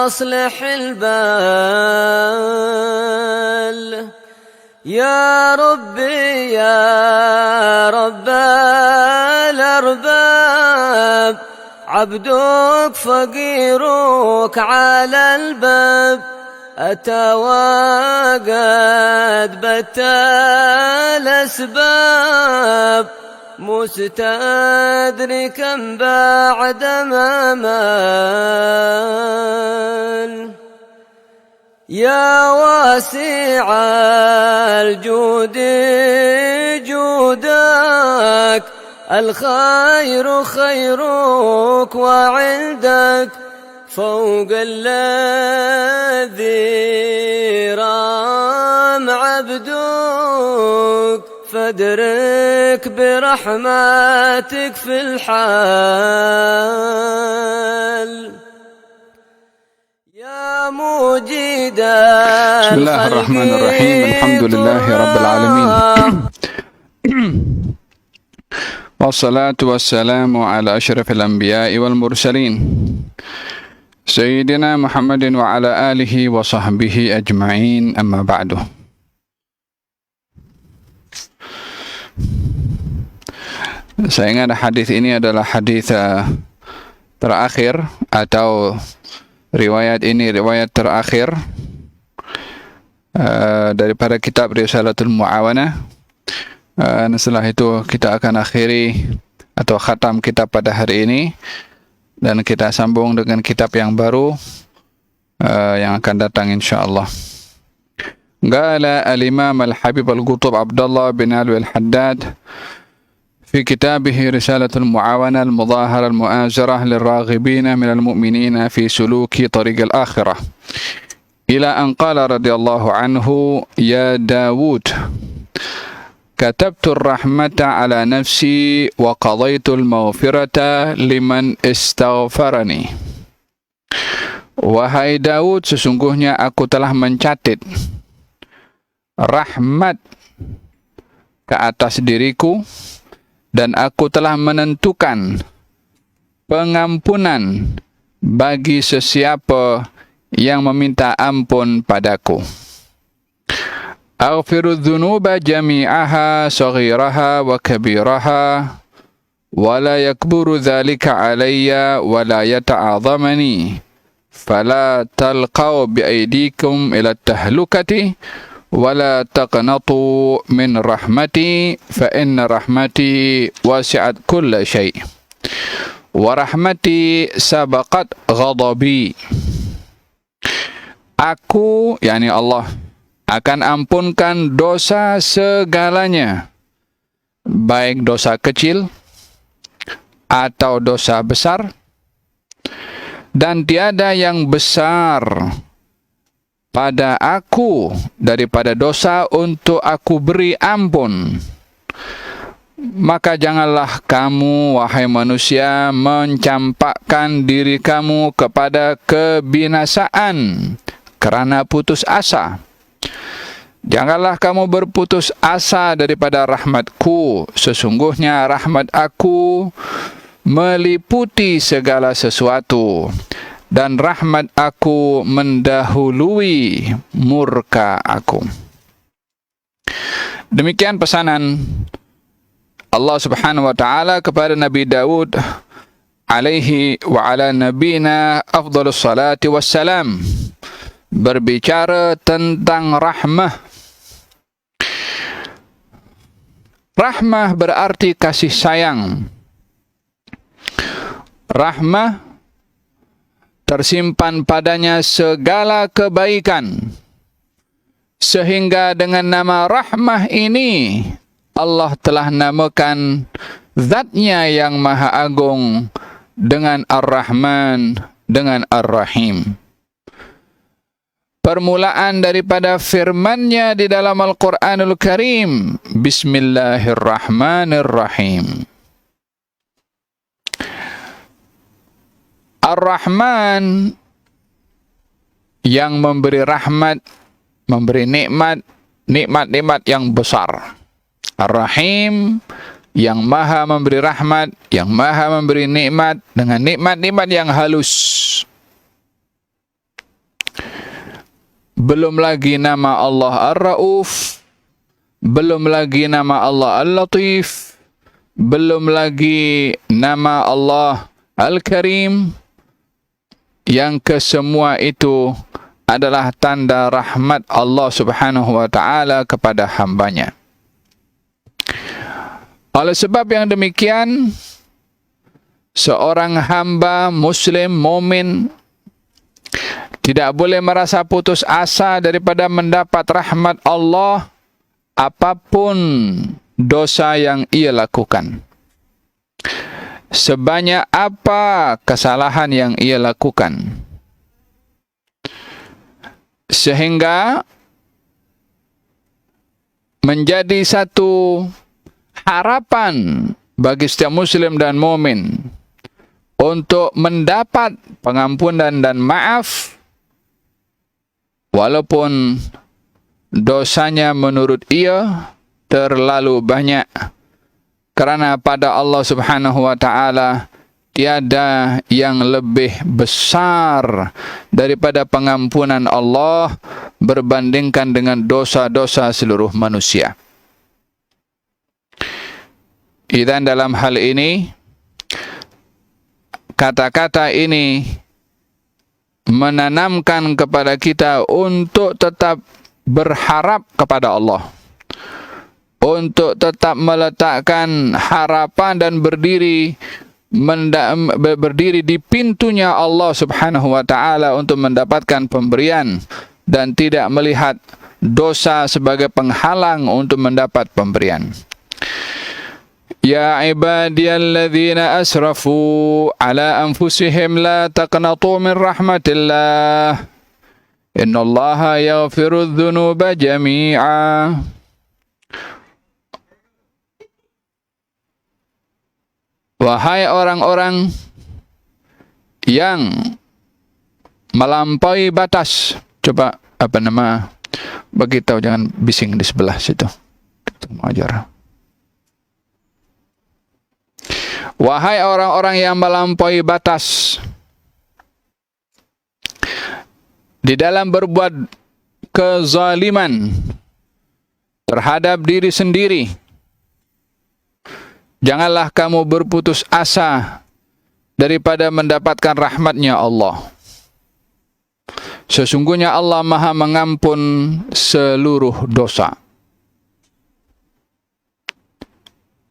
أصلح البال يا ربي يا رب الأرباب عبدك فقيرك على الباب أتى وقد بت الأسباب مستدركا بعد ما مال يا واسع الجود جودك الخير خيرك وعندك فوق الذي رام عبدك فادرك برحمتك في الحال يا مجيد بسم الله الرحمن الرحيم الحمد لله رب العالمين والصلاة والسلام على أشرف الأنبياء والمرسلين سيدنا محمد وعلى آله وصحبه أجمعين أما بعد. Saya ingat hadis ini adalah hadis terakhir atau riwayat ini riwayat terakhir daripada kitab Risalatul Mu'awanah. Setelah itu kita akan akhiri atau khatam kitab pada hari ini dan kita sambung dengan kitab yang baru yang akan datang insyaallah. Qala al-Imam al-Habib al-Qutb Abdullah bin Alwi al-Haddad في كتابه رسالة المعاونة المظاهرة المؤازرة للراغبين من المؤمنين في سلوك طريق الآخرة إلى أن قال رضي الله عنه يا داود كتبت الرحمة على نفسي وقضيت المغفرة لمن استغفرني. Wahai Daud, sesungguhnya aku telah mencatat rahmat ke atas diriku dan aku telah menentukan pengampunan bagi sesiapa yang meminta ampun padaku. Aghfiru dhunuba jami'aha saghiraha wa kabiraha wa la yakburu dhalika alayya wa la yata'azamani fala talqaw biaydikum ila tahlukati ولا تقنطوا من رحمتي فإن رحمتي وسعت كل شيء ورحمتي سبقت غضبي. Aku, yakni Allah, akan ampunkan dosa segalanya, baik dosa kecil atau dosa besar, dan tiada yang besar pada aku daripada dosa untuk aku beri ampun. Maka janganlah kamu, wahai manusia, mencampakkan diri kamu kepada kebinasaan kerana putus asa. Janganlah kamu berputus asa daripada rahmatku. Sesungguhnya rahmat aku meliputi segala sesuatu, dan rahmat aku mendahului murka aku. Demikian pesanan Allah Subhanahu wa taala kepada Nabi Daud alaihi wa ala nabina afdhalus salati wassalam, berbicara tentang rahmah. Rahmah berarti kasih sayang. Rahmah tersimpan padanya segala kebaikan, sehingga dengan nama rahmah ini Allah telah namakan zatnya yang maha agung dengan Ar-Rahman, dengan Ar-Rahim. Permulaan daripada firman-Nya di dalam Al-Quranul Karim, Bismillahirrahmanirrahim. Ar-Rahman yang memberi rahmat, memberi nikmat, nikmat-nikmat yang besar. Ar-Rahim yang maha memberi rahmat, yang maha memberi nikmat dengan nikmat-nikmat yang halus. belum lagi nama Allah Ar-Rauf, belum lagi nama Allah Al-Latif, belum lagi nama Allah Al-Karim, yang kesemua itu adalah tanda rahmat Allah Subhanahu wa ta'ala kepada hambanya. Oleh sebab yang demikian, seorang hamba muslim mumin tidak boleh merasa putus asa daripada mendapat rahmat Allah apapun dosa yang ia lakukan, sebanyak apa kesalahan yang ia lakukan, sehingga menjadi satu harapan bagi setiap muslim dan mukmin untuk mendapat pengampunan dan maaf walaupun dosanya menurut ia terlalu banyak, karena pada Allah Subhanahu wa ta'ala tiada yang lebih besar daripada pengampunan Allah berbandingkan dengan dosa-dosa seluruh manusia. Dan dalam hal ini, kata-kata ini menanamkan kepada kita untuk tetap berharap kepada Allah, untuk tetap meletakkan harapan dan berdiri di pintunya Allah Subhanahu wa ta'ala untuk mendapatkan pemberian, dan tidak melihat dosa sebagai penghalang untuk mendapat pemberian. Ya ibadiyalladzina asrafu ala anfusihim la taqnatu min rahmatillah innallaha yaghfiru dzunuba jami'a. Wahai orang-orang yang melampaui batas, coba bagi tahu, jangan bising di sebelah situ. Ajar. Wahai orang-orang yang melampaui batas di dalam berbuat kezaliman terhadap diri sendiri, janganlah kamu berputus asa daripada mendapatkan rahmatnya Allah. Sesungguhnya Allah Maha mengampun seluruh dosa.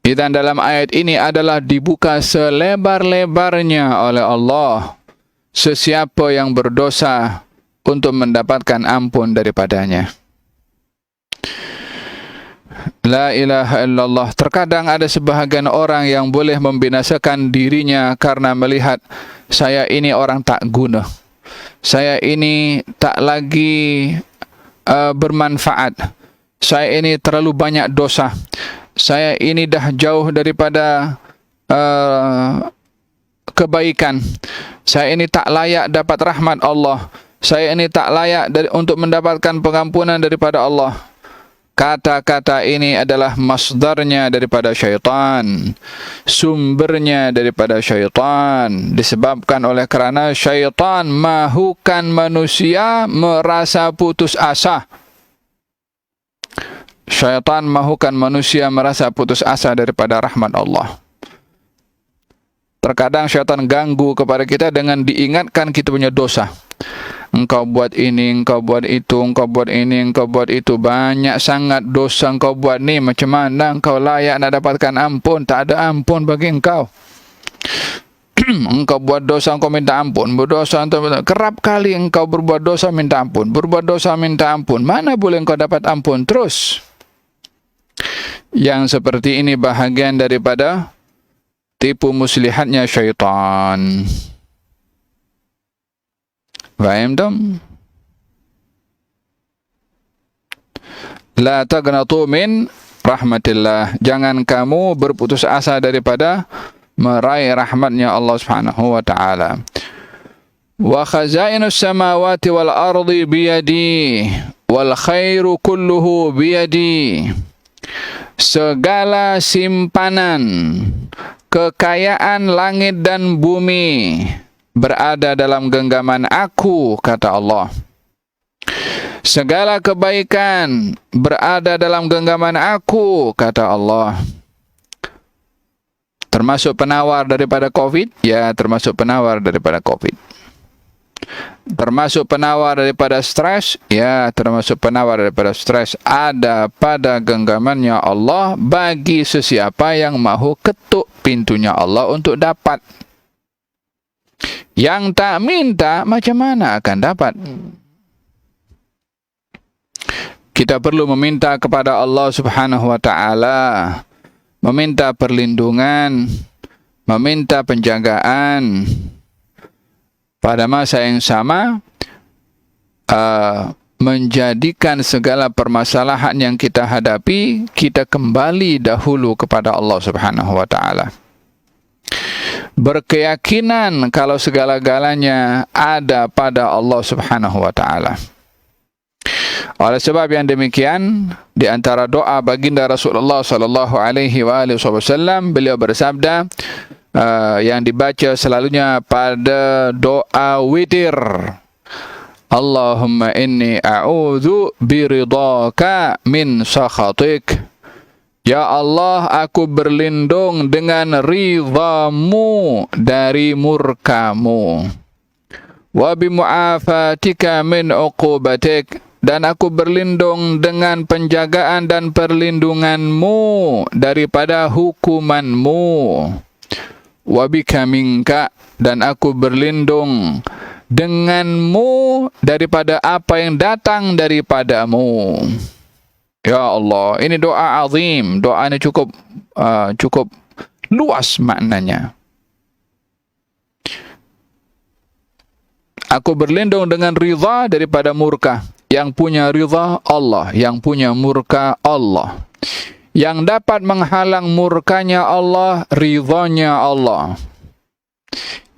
Dan dalam ayat ini adalah dibuka selebar-lebarnya oleh Allah sesiapa yang berdosa untuk mendapatkan ampun daripadanya. La ilaha illallah. Terkadang ada sebahagian orang yang boleh membinasakan dirinya karena melihat, saya ini orang tak guna, saya ini tak lagi bermanfaat, saya ini terlalu banyak dosa, saya ini dah jauh daripada kebaikan, saya ini tak layak dapat rahmat Allah, saya ini tak layak untuk mendapatkan pengampunan daripada Allah. Kata-kata ini adalah masdarnya daripada syaitan, sumbernya daripada syaitan, disebabkan oleh kerana syaitan mahukan manusia merasa putus asa. Syaitan mahukan manusia merasa putus asa daripada rahmat Allah. Terkadang syaitan ganggu kepada kita dengan diingatkan kita punya dosa. Engkau buat ini, engkau buat itu, engkau buat ini, engkau buat itu. Banyak sangat dosa engkau buat ni. Macam mana engkau layak nak dapatkan ampun? Tak ada ampun bagi engkau. Engkau buat dosa, engkau minta ampun. Berdosa, kerap kali engkau berbuat dosa minta ampun. Berbuat dosa minta ampun. Mana boleh engkau dapat ampun? Terus. Yang seperti ini bahagian daripada tipu muslihatnya syaitan. Faham tak? La taqnatu min rahmatillah. Jangan kamu berputus asa daripada meraih rahmatnya Allah Subhanahu wa ta'ala. Wa khazainus samawati wal ardi biyadi wal khairu kulluhu biyadi. Segala simpanan kekayaan langit dan bumi berada dalam genggaman aku, kata Allah. Segala kebaikan berada dalam genggaman aku, kata Allah. Termasuk penawar daripada COVID? Ya, termasuk penawar daripada COVID. Termasuk penawar daripada stres? Ya, termasuk penawar daripada stres. Ada pada genggamannya Allah bagi sesiapa yang mahu ketuk pintunya Allah untuk dapat. Yang tak minta, macam mana akan dapat? Kita perlu meminta kepada Allah Subhanahu wa ta'ala, meminta perlindungan, meminta penjagaan. Pada masa yang sama, menjadikan segala permasalahan yang kita hadapi, kita kembali dahulu kepada Allah Subhanahu wa ta'ala. Berkeyakinan kalau segala-galanya ada pada Allah Subhanahu wa ta'ala. Oleh sebab yang demikian, di antara doa baginda Rasulullah sallallahu alaihi wasallam, beliau bersabda yang dibaca selalunya pada doa witir, Allahumma inni a'udzu biridhaka min sakhatik. Ya Allah, aku berlindung dengan ridhamu dari murkamu. Wa bimu'afatika min uqubatik. Dan aku berlindung dengan penjagaan dan perlindunganmu daripada hukumanmu. Wa bika minka. Dan aku berlindung denganmu daripada apa yang datang daripadamu. Ya Allah, ini doa azim. Doa ini cukup luas maknanya. Aku berlindung dengan ridha daripada murka. Yang punya ridha Allah, yang punya murka Allah. Yang dapat menghalang murkanya Allah, ridhanya Allah.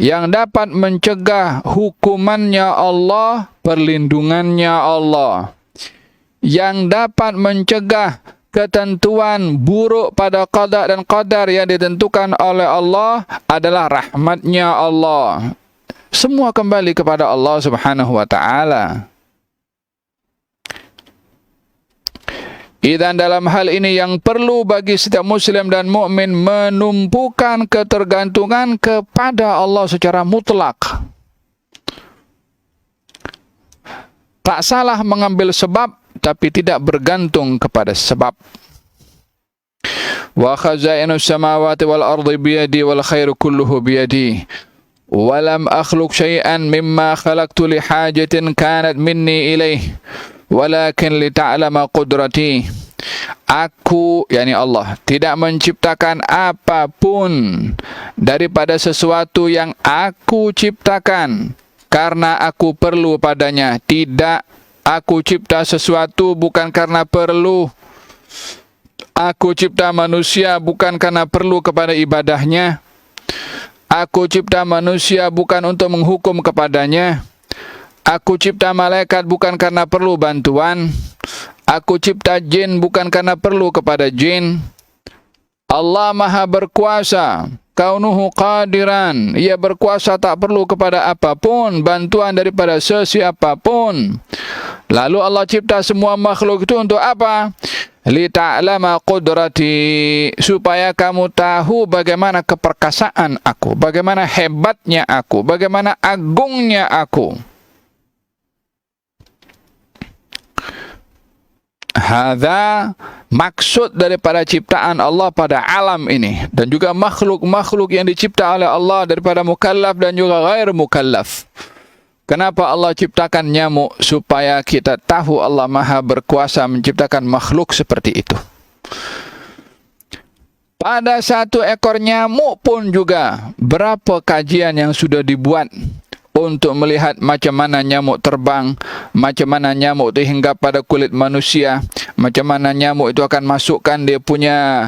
Yang dapat mencegah hukumannya Allah, perlindungannya Allah. Yang dapat mencegah ketentuan buruk pada qada dan qadar yang ditentukan oleh Allah adalah rahmatnya Allah. Semua kembali kepada Allah Subhanahu wa ta'ala. Dan dalam hal ini yang perlu bagi setiap muslim dan mukmin menumpukan ketergantungan kepada Allah secara mutlak. Tak salah mengambil sebab, tapi tidak bergantung kepada sebab. Wa khazainus samawati wal ardi biyadi wal khairu kulluhu biyadi. Wa lam akhluq syai'an mimma khalaqtu li hajatin kanat minni ilaih. Walakin li ta'lama qudrati. Aku, yakni Allah, tidak menciptakan apapun daripada sesuatu yang aku ciptakan karena aku perlu padanya. Tidak, aku cipta sesuatu bukan karena perlu. Aku cipta manusia bukan karena perlu kepada ibadahnya. Aku cipta manusia bukan untuk menghukum kepadanya. Aku cipta malaikat bukan karena perlu bantuan. Aku cipta jin bukan karena perlu kepada jin. Allah Maha berkuasa. Kaunuhu qadiran. Ia berkuasa tak perlu kepada apapun, bantuan daripada sesiapapun. Lalu Allah cipta semua makhluk itu untuk apa? Li ta'lama qudrati. Supaya kamu tahu bagaimana keperkasaan aku, bagaimana hebatnya aku, bagaimana agungnya aku. Hadza maksud daripada ciptaan Allah pada alam ini, dan juga makhluk-makhluk yang dicipta oleh Allah daripada mukallaf dan juga ghair mukallaf. Kenapa Allah ciptakan nyamuk? Supaya kita tahu Allah Maha berkuasa menciptakan makhluk seperti itu. Pada satu ekor nyamuk pun juga berapa kajian yang sudah dibuat untuk melihat macam mana nyamuk terbang, macam mana nyamuk itu hinggap pada kulit manusia, macam mana nyamuk itu akan masukkan dia punya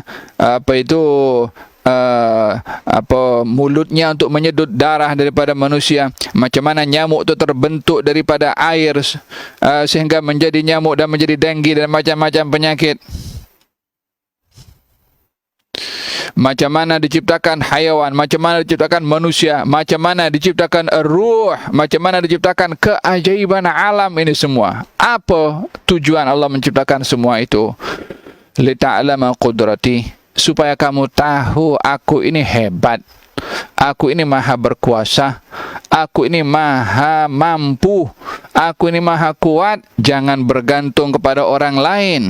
mulutnya untuk menyedut darah daripada manusia, macam mana nyamuk itu terbentuk daripada air sehingga menjadi nyamuk dan menjadi denggi dan macam-macam penyakit. macam mana diciptakan hayawan, macam mana diciptakan manusia, macam mana diciptakan ruh, macam mana diciptakan keajaiban alam ini semua. Apa tujuan Allah menciptakan semua itu? Lita'lama qudrati, supaya kamu tahu aku ini hebat, aku ini maha berkuasa, aku ini maha mampu, aku ini maha kuat. Jangan bergantung kepada orang lain,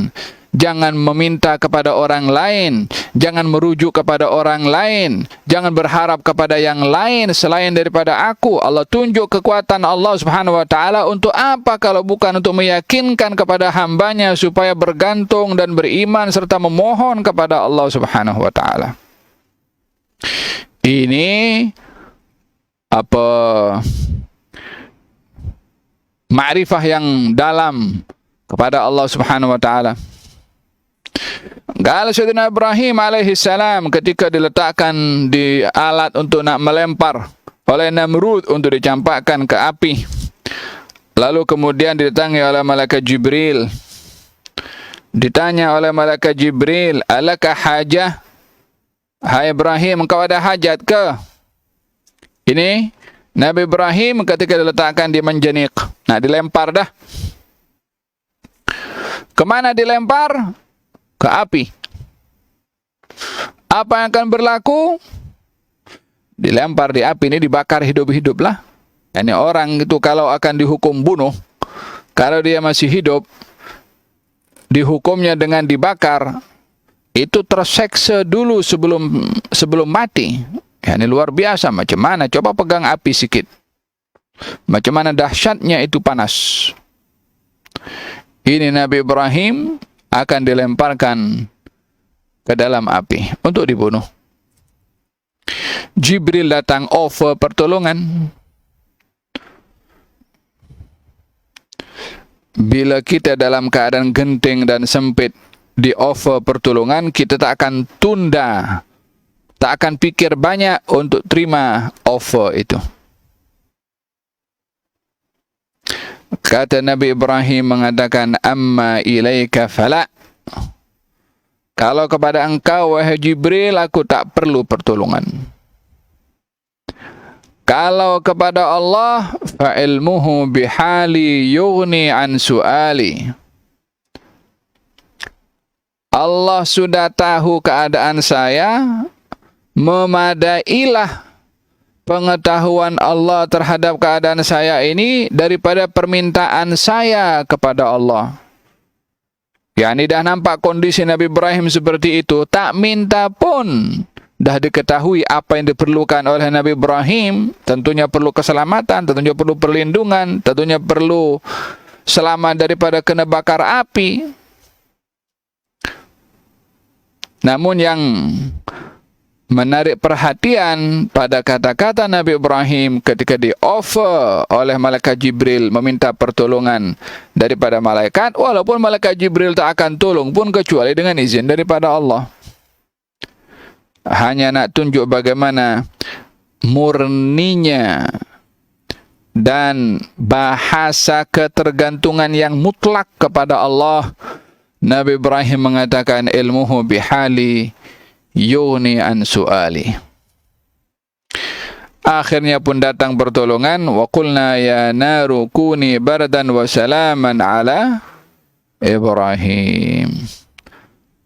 jangan meminta kepada orang lain, jangan merujuk kepada orang lain, jangan berharap kepada yang lain selain daripada aku. Allah tunjuk kekuatan Allah Subhanahu wa taala untuk apa kalau bukan untuk meyakinkan kepada hambanya supaya bergantung dan beriman serta memohon kepada Allah Subhanahu wa taala. Ini apa ma'rifah yang dalam kepada Allah Subhanahu wa taala. Kalau Sayyidina Ibrahim alaihi salam ketika diletakkan di alat untuk nak melempar oleh Namrud untuk dicampakkan ke api, lalu kemudian didatangi oleh malaikat Jibril, ditanya oleh malaikat Jibril, alaka hajah, hai Ibrahim, engkau ada hajat ke? Ini Nabi Ibrahim ketika diletakkan di manjanik, nak dilempar dah. Kemana dilempar? Ke api. Apa yang akan berlaku? Dilempar di api, ini dibakar hidup-hidup lah. Ini orang itu kalau akan dihukum bunuh, kalau dia masih hidup, dihukumnya dengan dibakar, itu terseksa dulu sebelum mati. Ya, ini luar biasa. Macam mana? Coba pegang api sikit. Macam mana dahsyatnya itu panas. Ini Nabi Ibrahim akan dilemparkan ke dalam api untuk dibunuh. Jibril datang offer pertolongan. Bila kita dalam keadaan genting dan sempit, di offer pertolongan, kita tak akan tunda, tak akan pikir banyak untuk terima offer itu. Kata Nabi Ibrahim mengatakan, amma ilaika fala. Kalau kepada engkau wahai Jibril, aku tak perlu pertolongan. Kalau kepada Allah, fa ilmuhu bihali yughni an su'ali. Allah sudah tahu keadaan saya, memadailah pengetahuan Allah terhadap keadaan saya ini daripada permintaan saya kepada Allah. Ya, ini dah nampak kondisi Nabi Ibrahim seperti itu, tak minta pun dah diketahui apa yang diperlukan oleh Nabi Ibrahim. Tentunya perlu keselamatan, tentunya perlu perlindungan, tentunya perlu selamat daripada kena bakar api. Namun yang menarik perhatian pada kata-kata Nabi Ibrahim ketika di-offer oleh malaikat Jibril meminta pertolongan daripada malaikat, walaupun malaikat Jibril tak akan tolong pun kecuali dengan izin daripada Allah. Hanya nak tunjuk bagaimana murninya dan bahasa ketergantungan yang mutlak kepada Allah. Nabi Ibrahim mengatakan, ilmuhu bihali yuni an su'ali. Akhirnya pun datang pertolongan. Wa qulna ya naru kuni bardan wa salaman ala Ibrahim.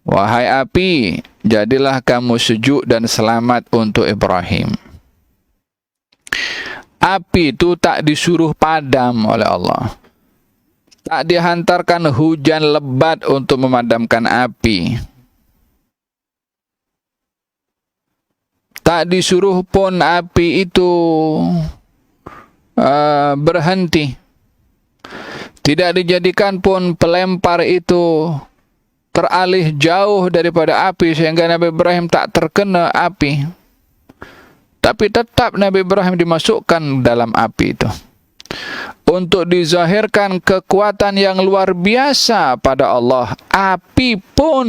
Wahai api, jadilah kamu sejuk dan selamat untuk Ibrahim. Api itu tak disuruh padam oleh Allah. Tak dihantarkan hujan lebat untuk memadamkan api. Tak disuruh pun api itu berhenti. Tidak dijadikan pun pelempar itu teralih jauh daripada api sehingga Nabi Ibrahim tak terkena api. Tapi tetap Nabi Ibrahim dimasukkan dalam api itu untuk dizahirkan kekuatan yang luar biasa pada Allah. Api pun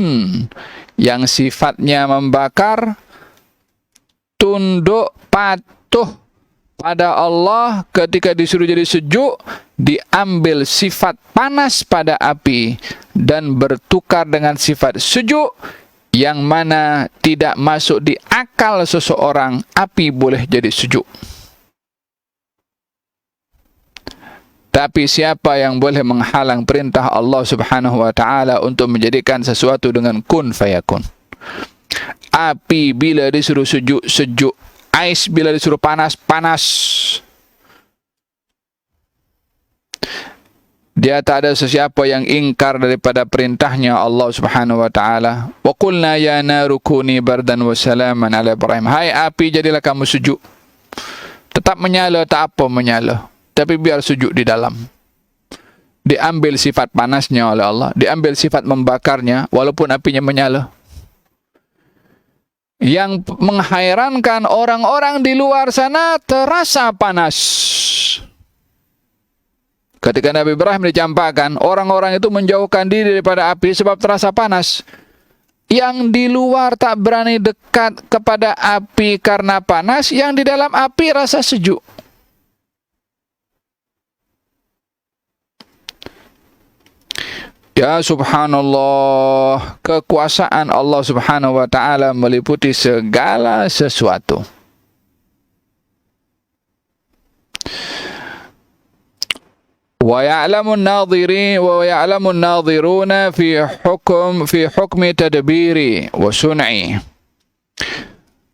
yang sifatnya membakar tunduk patuh pada Allah, ketika disuruh jadi sejuk, diambil sifat panas pada api dan bertukar dengan sifat sejuk. yang mana tidak masuk di akal seseorang api boleh jadi sejuk. Tapi siapa yang boleh menghalang perintah Allah Subhanahu wa taala untuk menjadikan sesuatu dengan kun fayakun? Api bila disuruh sejuk, sejuk. Ais bila disuruh panas, panas. Dia tak ada sesiapa yang ingkar daripada perintahnya Allah Subhanahu wa taala. Wa qulna ya naru kuni bardan wa salaman ala Ibrahim. Hai api, jadilah kamu sejuk. Tetap menyala, tak apa menyala, tapi biar sejuk di dalam. Diambil sifat panasnya oleh Allah, diambil sifat membakarnya walaupun apinya menyala. Yang menghairankan, orang-orang di luar sana terasa panas. Ketika Nabi Ibrahim dicampakkan, orang-orang itu menjauhkan diri daripada api sebab terasa panas. Yang di luar tak berani dekat kepada api karena panas, yang di dalam api rasa sejuk. Ya subhanallah, kekuasaan Allah Subhanahu wa taala meliputi segala sesuatu. Wa ya'lamu an-nadhiruna fi hukmi tadbiri wa sun'i.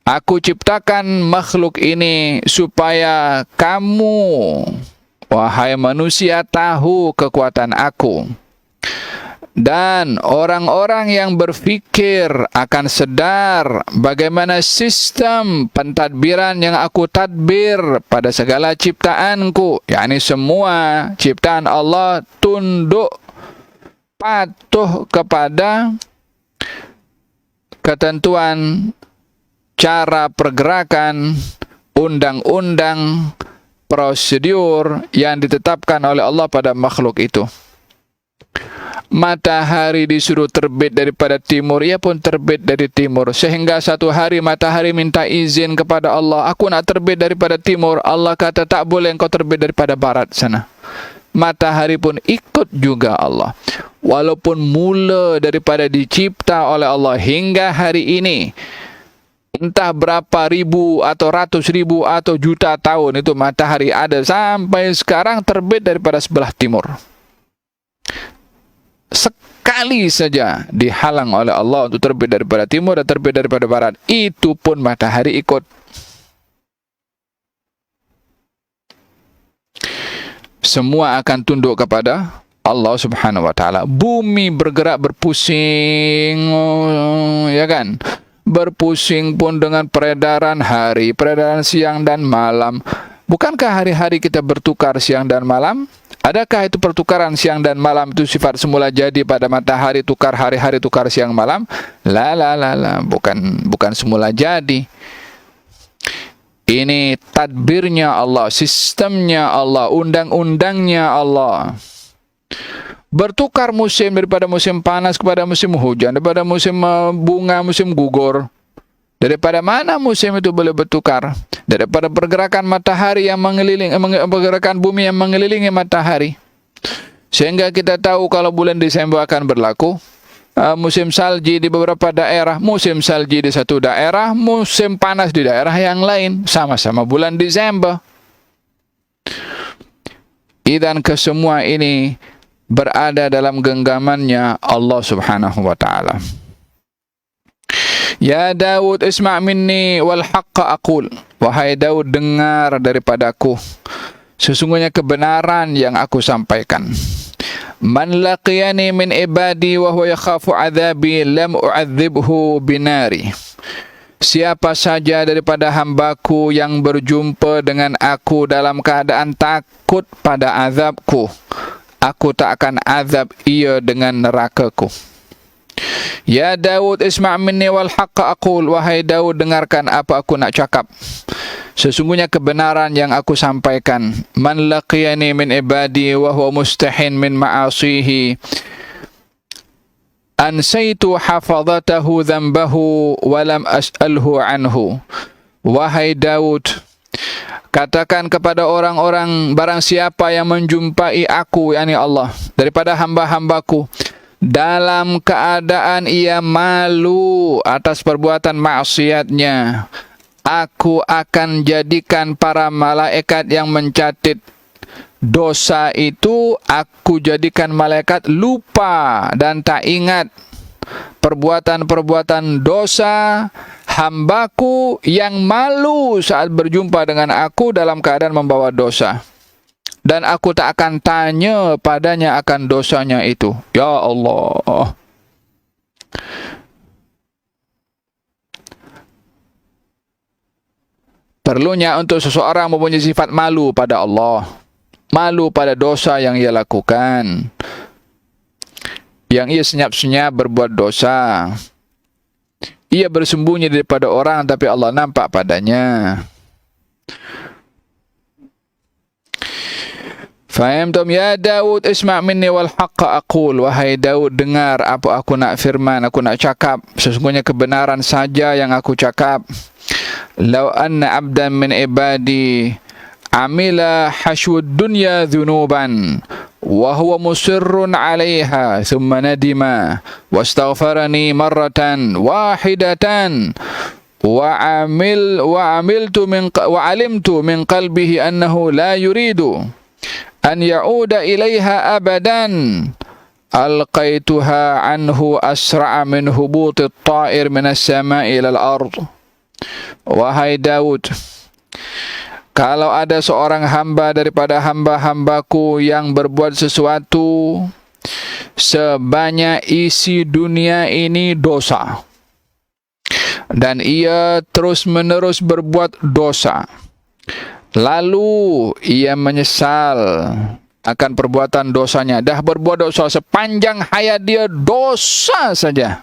Aku ciptakan makhluk ini supaya kamu, wahai manusia, tahu kekuatan aku. Dan orang-orang yang berfikir akan sedar bagaimana sistem pentadbiran yang aku tadbir pada segala ciptaanku, yakni semua ciptaan Allah tunduk patuh kepada ketentuan cara pergerakan, undang-undang, prosedur yang ditetapkan oleh Allah pada makhluk itu. Matahari disuruh terbit daripada timur, ia pun terbit dari timur. Sehingga satu hari matahari minta izin kepada Allah, aku nak terbit daripada timur. Allah kata tak boleh engkau terbit daripada barat sana. Matahari pun ikut juga Allah. Walaupun mula daripada dicipta oleh Allah hingga hari ini, entah berapa ribu atau ratus ribu atau juta tahun itu matahari ada, sampai sekarang terbit daripada sebelah timur. Sekali saja dihalang oleh Allah untuk terbit daripada timur dan terbit daripada barat, itu pun matahari ikut. Semua akan tunduk kepada Allah Subhanahu wa taala. Bumi bergerak berpusing, ya kan? Berpusing pun dengan peredaran hari, peredaran siang dan malam. Bukankah hari-hari kita bertukar siang dan malam? Adakah itu pertukaran siang dan malam itu sifat semula jadi pada matahari, tukar hari-hari, tukar siang malam? Bukan semula jadi. Ini tadbirnya Allah, sistemnya Allah, undang-undangnya Allah. Bertukar musim daripada musim panas kepada musim hujan, daripada musim bunga, musim gugur. Daripada mana musim itu boleh bertukar? Daripada pergerakan matahari yang mengelilingi, pergerakan bumi yang mengelilingi matahari. Sehingga kita tahu kalau bulan Desember akan berlaku musim salji di beberapa daerah, musim salji di satu daerah, musim panas di daerah yang lain, sama-sama bulan Desember. Dan kesemua ini berada dalam genggamannya Allah Subhanahu wa taala. Ya Daud, isma' minni wal haqqa aqul. Wahai Daud, dengar daripadaku sesungguhnya kebenaran yang aku sampaikan. Man laqiyani min ibadi wa huwa yakhafu adzabi lam u'adzibhu binari. Siapa saja daripada hambaku yang berjumpa dengan aku dalam keadaan takut pada azabku, aku tak akan azab ia dengan nerakaku. Ya Daud, isma' minni wal haqqa aqul. Wahai Daud, dengarkan apa aku nak cakap. Sesungguhnya kebenaran yang aku sampaikan. Man laqiyani min ibadi wa huwa mustahin min ma'asihi ansaitu hafadhatahu dhanbahu wa lam as'alhu anhu. Wahai Daud, katakan kepada orang-orang, barang siapa yang menjumpai aku, yakni Allah, daripada hamba-hambaku, dalam keadaan ia malu atas perbuatan maksiatnya, aku akan jadikan para malaikat yang mencatat dosa itu, aku jadikan malaikat lupa dan tak ingat perbuatan-perbuatan dosa hambaku yang malu saat berjumpa dengan aku dalam keadaan membawa dosa. Dan aku tak akan tanya padanya akan dosanya itu. Ya Allah. Perlunya untuk seseorang mempunyai sifat malu pada Allah. Malu pada dosa yang ia lakukan. Yang ia senyap-senyap berbuat dosa. Ia bersembunyi daripada orang tapi Allah nampak padanya. Fahimtum ya Daud, isma' minni wal haqqa aqul. Wahai Daud, dengar apa aku nak firman, aku nak cakap. Sesungguhnya kebenaran saja yang aku cakap. Lau anna abdan min ibadi amila hashwud dunya dhunuban wa huwa musirrun 'alayha thumma nadima wastaghfarani marratan wahidatan wa alimtu min qalbihi annahu la yuridu an ya'uda ilaiha abadan alqaituha anhu asra'a min hubuti at-ta'ir min as-sama'i ila al-ard. Wahai Daud, kalau ada seorang hamba daripada hamba-hambaku yang berbuat sesuatu sebanyak isi dunia ini dosa, dan ia terus-menerus berbuat dosa, lalu ia menyesal akan perbuatan dosanya. Dah berbuat dosa sepanjang hayat dia, dosa saja.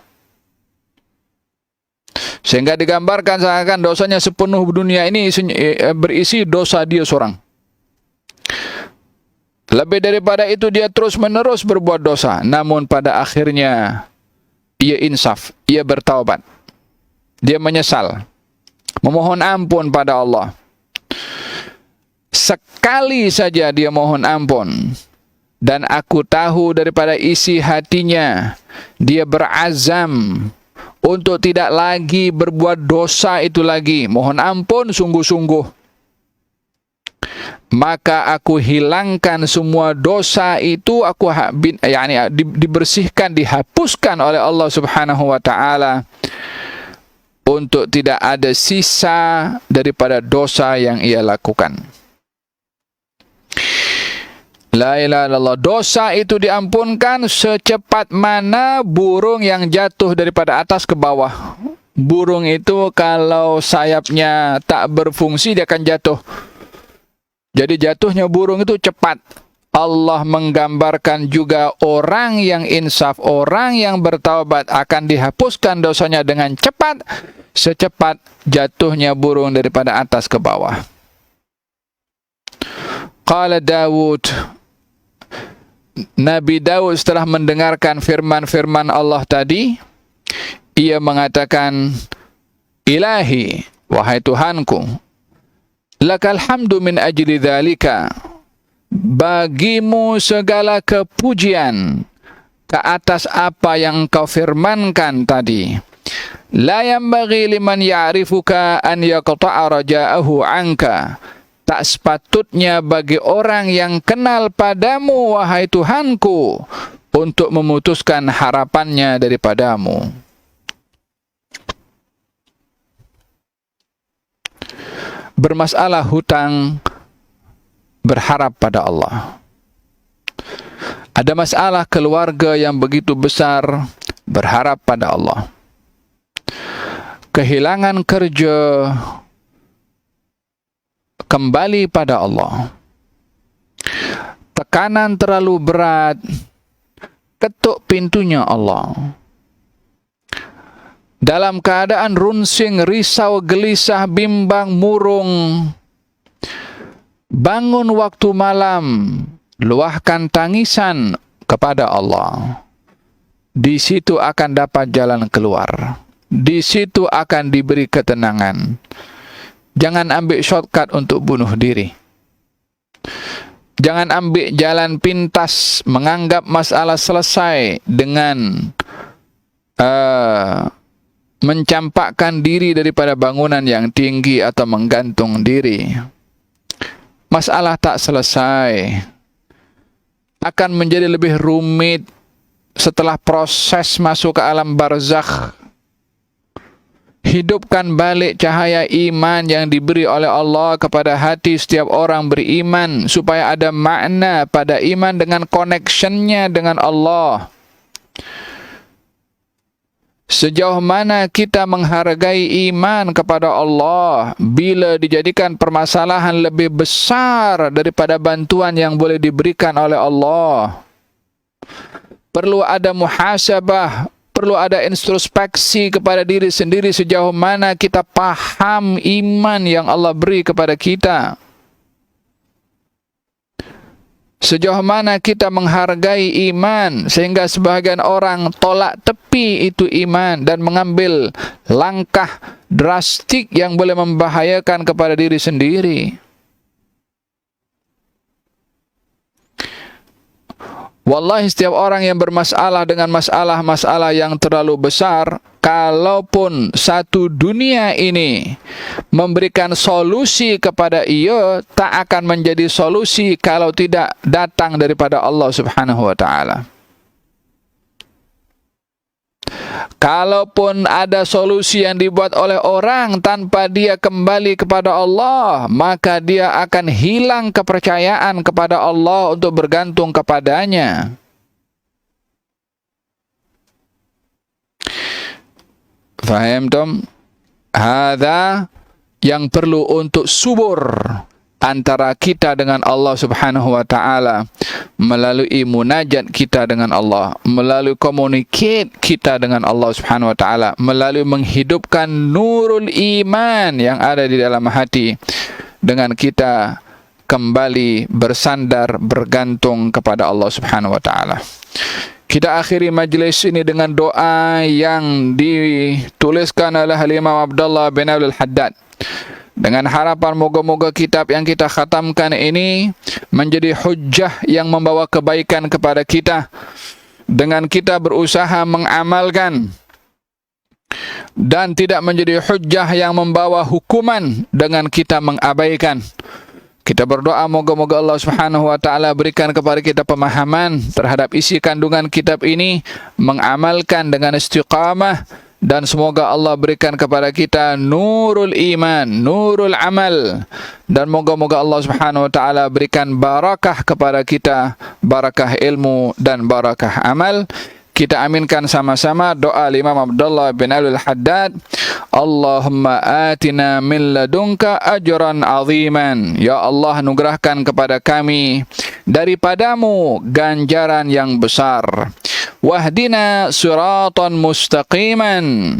Sehingga digambarkan seakan dosanya sepenuh dunia ini berisi dosa dia seorang. Lebih daripada itu dia terus-menerus berbuat dosa. Namun pada akhirnya ia insaf, ia bertaubat. Dia menyesal, memohon ampun pada Allah. Sekali saja dia mohon ampun, dan aku tahu daripada isi hatinya dia berazam untuk tidak lagi berbuat dosa itu lagi, mohon ampun sungguh-sungguh. Maka aku hilangkan semua dosa itu, aku dibersihkan, dihapuskan oleh Allah Subhanahu wa taala, untuk tidak ada sisa daripada dosa yang ia lakukan. La ilaha illallah. Dosa itu diampunkan secepat mana burung yang jatuh daripada atas ke bawah. Burung itu kalau sayapnya tak berfungsi dia akan jatuh. Jadi jatuhnya burung itu cepat. Allah menggambarkan juga orang yang insaf, orang yang bertaubat akan dihapuskan dosanya dengan cepat, secepat jatuhnya burung daripada atas ke bawah. Qala Daud, Nabi Daud setelah mendengarkan firman-firman Allah tadi, ia mengatakan, Ilahi, wahai Tuhanku, lakal hamdu min ajli dzalika, bagimu segala kepujian ke atas apa yang engkau firmankan tadi. La yanbaghi liman ya'rifuka an yaqta'a raja'ahu anka. Tak sepatutnya bagi orang yang kenal padamu, wahai Tuhanku, untuk memutuskan harapannya daripadamu. Bermasalah hutang, berharap pada Allah. Ada masalah keluarga yang begitu besar, berharap pada Allah. Kehilangan kerja, kembali pada Allah. Tekanan terlalu berat, ketuk pintunya Allah. Dalam keadaan runsing, risau, gelisah, bimbang, murung, bangun waktu malam, luahkan tangisan kepada Allah. Di situ akan dapat jalan keluar. Di situ akan diberi ketenangan. Jangan ambil shortcut untuk bunuh diri. Jangan ambil jalan pintas menganggap masalah selesai dengan mencampakkan diri daripada bangunan yang tinggi atau menggantung diri. Masalah tak selesai akan menjadi lebih rumit setelah proses masuk ke alam barzakh. Hidupkan balik cahaya iman yang diberi oleh Allah kepada hati setiap orang beriman, supaya ada makna pada iman dengan connectionnya dengan Allah. Sejauh mana kita menghargai iman kepada Allah bila dijadikan permasalahan lebih besar daripada bantuan yang boleh diberikan oleh Allah. Perlu ada muhasabah, perlu ada introspeksi kepada diri sendiri sejauh mana kita paham iman yang Allah beri kepada kita. Sejauh mana kita menghargai iman sehingga sebahagian orang tolak tepi itu iman dan mengambil langkah drastik yang boleh membahayakan kepada diri sendiri. Wallahi, setiap orang yang bermasalah dengan masalah-masalah yang terlalu besar, kalaupun satu dunia ini memberikan solusi kepada ia, tak akan menjadi solusi kalau tidak datang daripada Allah Subhanahu wa ta'ala. Kalaupun ada solusi yang dibuat oleh orang tanpa dia kembali kepada Allah, maka dia akan hilang kepercayaan kepada Allah untuk bergantung kepadanya. Faham tom? Hadza yang perlu untuk subur antara kita dengan Allah Subhanahu wa ta'ala melalui munajat kita dengan Allah, melalui communicate kita dengan Allah Subhanahu wa ta'ala, melalui menghidupkan nurul iman yang ada di dalam hati dengan kita kembali bersandar bergantung kepada Allah Subhanahu wa ta'ala. Kita akhiri majlis ini dengan doa yang dituliskan oleh Imam Abdullah bin Abdul Haddad, dengan harapan moga-moga kitab yang kita khatamkan ini menjadi hujjah yang membawa kebaikan kepada kita dengan kita berusaha mengamalkan, dan tidak menjadi hujjah yang membawa hukuman dengan kita mengabaikan. Kita berdoa moga-moga Allah Subhanahu wa ta'ala berikan kepada kita pemahaman terhadap isi kandungan kitab ini, mengamalkan dengan istiqamah, dan semoga Allah berikan kepada kita nurul iman, nurul amal, dan moga-moga Allah Subhanahu wa ta'ala berikan barakah kepada kita, barakah ilmu dan barakah amal. Kita aminkan sama-sama doa Imam Abdullah bin Abdul Haddad. Allahumma atina min ladunka ajran aziman. Ya Allah, anugerahkan kepada kami daripadamu ganjaran yang besar. Wahdina siratan mustaqiman.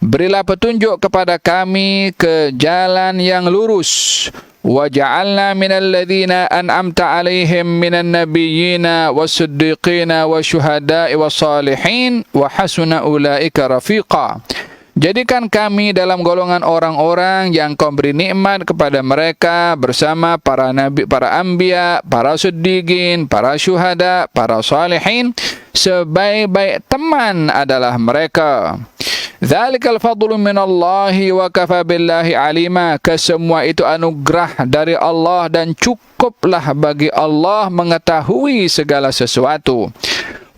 Berilah petunjuk kepada kami ke jalan yang lurus. Waj'alna minal ladzina an'amta 'alaihim minan nabiyyina was-siddiqina wasyuhada'i was-salihin wa hasuna ulaika rafiqa. Jadikan kami dalam golongan orang-orang yang Kau beri nikmat kepada mereka bersama para nabi, para anbiya, para siddiqin, para syuhada, para salihin. Sebaik-baik teman adalah mereka. Dzalikal fadlu minallahi wa kafa billahi alima. Kesemua itu anugerah dari Allah dan cukuplah bagi Allah mengetahui segala sesuatu.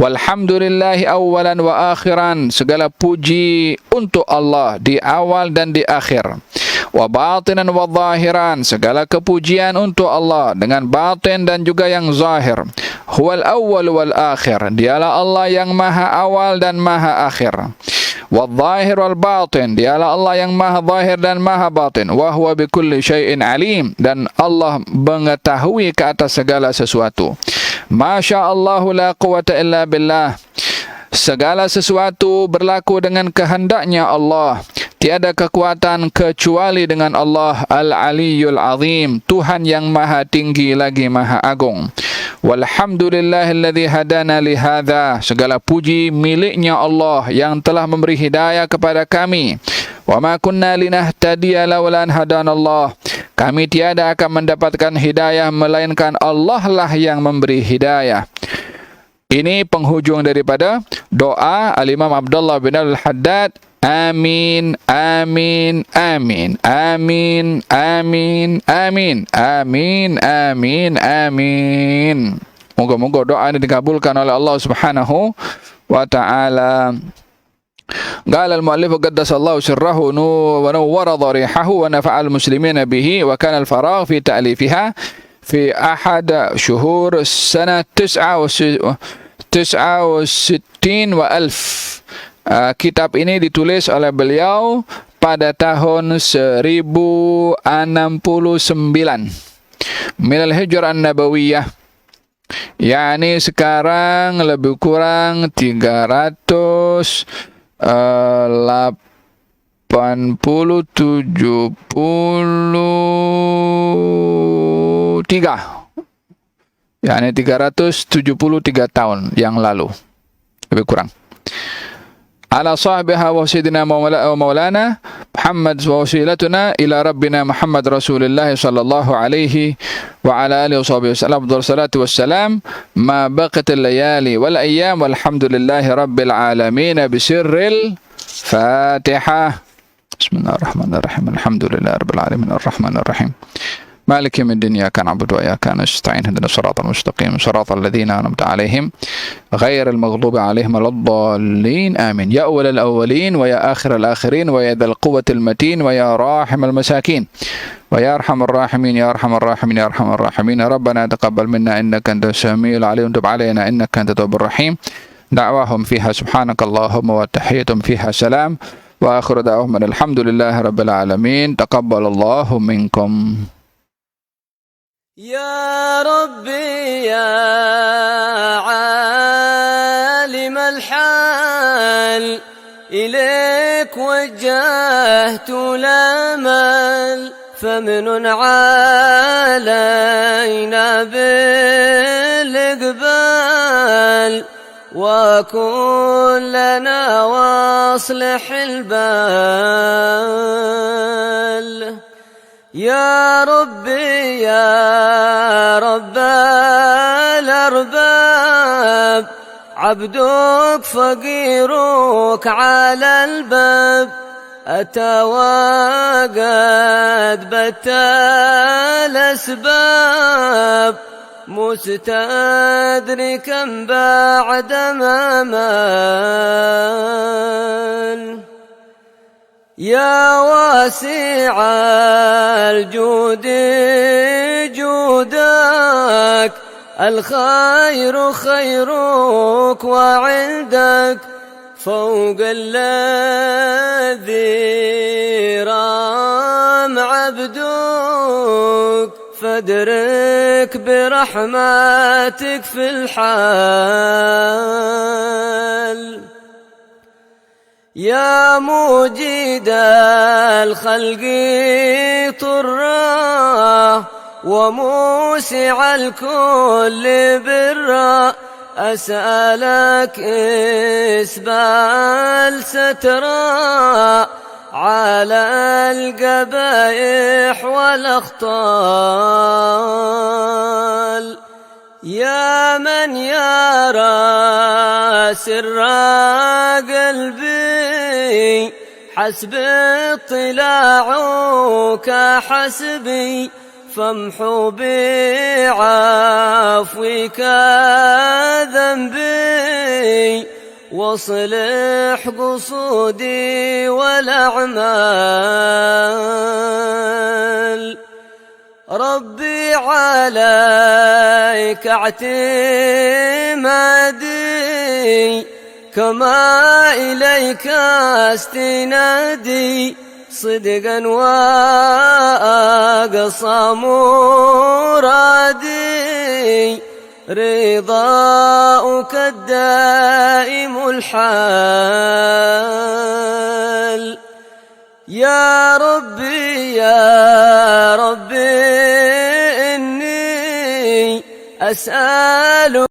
Walhamdulillahi awalan wa akhiran. Segala puji untuk Allah di awal dan di akhir. Wa batinan wa zahiran. Segala kepujian untuk Allah dengan batin dan juga yang zahir. Huwal awwal wal akhir. Dialah Allah yang maha awal dan maha akhir. Wal zahir wal batin. Dialah Allah yang maha zahir dan maha batin. Wa huwa bikulli syai'in alim. Dan Allah mengetahui ke atas segala sesuatu. Masya Allah la quwata illa billah. Segala sesuatu berlaku dengan kehendaknya Allah. Tiada kekuatan kecuali dengan Allah Al-Aliyyul Azim, Tuhan yang maha tinggi lagi maha agung. Walhamdulillahilladzi hadana lihadza. Segala puji miliknya Allah yang telah memberi hidayah kepada kami. Wa ma kunna linahtadiya laula an hadanallah. Kami tiada akan mendapatkan hidayah melainkan Allah lah yang memberi hidayah. Ini penghujung daripada doa Al-Imam Abdullah bin Al-Haddad. Amin, amin, amin, amin, amin, amin, amin, amin, amin. Moga-moga doa ini dikabulkan oleh Allah Subhanahu wa ta'ala. قال المؤلف قدس الله سره ونور ضريحه ونفع المسلمين به وكان الفراغ في تأليفها في أحد شهور السنة 69 وألف. Kitab ini ditulis oleh beliau pada tahun 1069 minal hijrah an-nabawiyah, yakni sekarang lebih kurang 383, yakni 373 tahun yang lalu, lebih kurang. Ala sahibiha wa sayyidina wa maulana Muhammad wa wasilatuna ila rabbina Muhammad Rasulullah sallallahu alaihi wa ala alihi wa sahbihi wasallam salatu wassalam ma baqat al-layali wal ayyam walhamdulillahi rabbil alamin bisirril Fatihah. Bismillahirrahmanirrahim. Alhamdulillahi rabbil alamin arrahmanir rahim. مالك يوم الدين إياك نعبد وإياك نستعين اهدنا الصراط المستقيم صراط الذين أنعمت عليهم غير المغضوب عليهم ولا الضالين آمين. يا أول الأولين ويا آخر الآخرين ويا ذا القوة المتين ويا راحم المساكين ويا أرحم الراحمين يا أرحم الراحمين يا أرحم الراحمين. ربنا تقبل منا إنك أنت السميع العليم وتب علينا إنك أنت التواب الرحيم. دعواهم فيها سبحانك اللهم وتحيتهم فيها سلام وآخر دعواهم الحمد لله رب العالمين. تقبل الله منكم. يا ربي يا عالم الحال إليك وجهت الأمل فمن علينا بالإقبال وكن لنا واصلح البال. يا ربي يا رب الأرباب عبدك فقيرك على الباب أتى وقد بت الأسباب مستدركا بعد ما مال. يا واسع الجود جودك الخير خيرك وعندك فوق الذي رام عبدك فادرك برحمتك في الحال. يا موجد الخلق طرا وموسع الكل برا أسألك إسبال سترا على القبائح والأخطال. يا من يرى سر قلبي حسب اطلاعك حسبي فامحو بعفوك ذنبي واصلح قصودي والأعمال. ربي عليك اعتمادي كما إليك استنادي صدقا وأقصى مرادي رضاؤك الدائم الحال. يا ربي إني أسأل